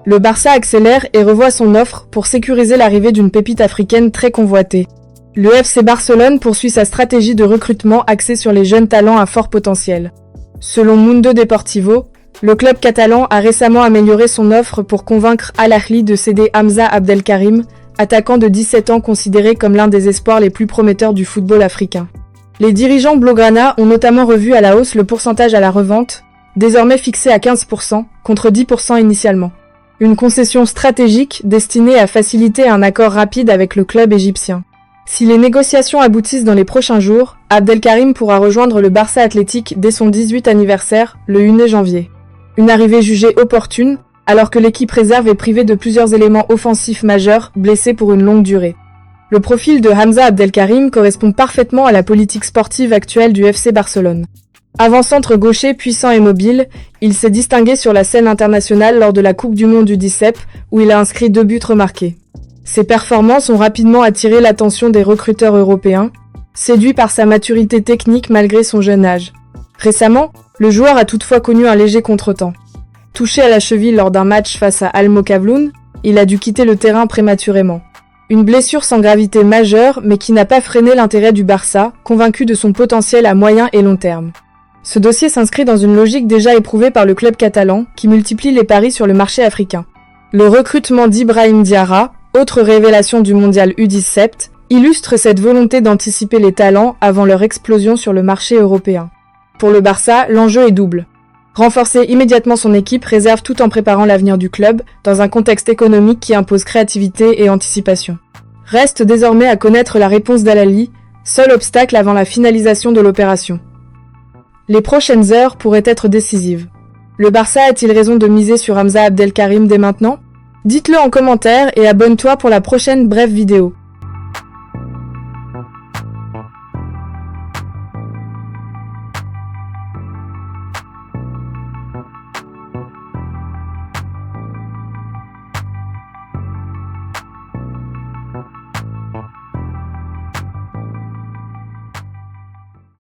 Le Barça accélère et revoit son offre pour sécuriser l'arrivée d'une pépite africaine très convoitée. Le FC Barcelone poursuit sa stratégie de recrutement axée sur les jeunes talents à fort potentiel. Selon Mundo Deportivo, le club catalan a récemment amélioré son offre pour convaincre Al Ahly de céder Hamza Abdelkarim, attaquant de 17 ans considéré comme l'un des espoirs les plus prometteurs du football africain. Les dirigeants blaugrana ont notamment revu à la hausse le pourcentage à la revente, désormais fixé à 15% contre 10% initialement. Une concession stratégique destinée à faciliter un accord rapide avec le club égyptien. Si les négociations aboutissent dans les prochains jours, Abdelkarim pourra rejoindre le Barça Athletic dès son 18 anniversaire, le 1er janvier. Une arrivée jugée opportune, alors que l'équipe réserve est privée de plusieurs éléments offensifs majeurs, blessés pour une longue durée. Le profil de Hamza Abdelkarim correspond parfaitement à la politique sportive actuelle du FC Barcelone. Avant-centre gaucher puissant et mobile, il s'est distingué sur la scène internationale lors de la Coupe du Monde du UDICEP, où il a inscrit 2 buts remarqués. Ses performances ont rapidement attiré l'attention des recruteurs européens, séduits par sa maturité technique malgré son jeune âge. Récemment, le joueur a toutefois connu un léger contretemps. Touché à la cheville lors d'un match face à Al Mokawloun, il a dû quitter le terrain prématurément. Une blessure sans gravité majeure, mais qui n'a pas freiné l'intérêt du Barça, convaincu de son potentiel à moyen et long terme. Ce dossier s'inscrit dans une logique déjà éprouvée par le club catalan, qui multiplie les paris sur le marché africain. Le recrutement d'Ibrahim Diarra, autre révélation du mondial U17, illustre cette volonté d'anticiper les talents avant leur explosion sur le marché européen. Pour le Barça, l'enjeu est double. Renforcer immédiatement son équipe réserve tout en préparant l'avenir du club, dans un contexte économique qui impose créativité et anticipation. Reste désormais à connaître la réponse d'Al Ahly, seul obstacle avant la finalisation de l'opération. Les prochaines heures pourraient être décisives. Le Barça a-t-il raison de miser sur Hamza Abdelkarim dès maintenant ? Dites-le en commentaire et abonne-toi pour la prochaine brève vidéo.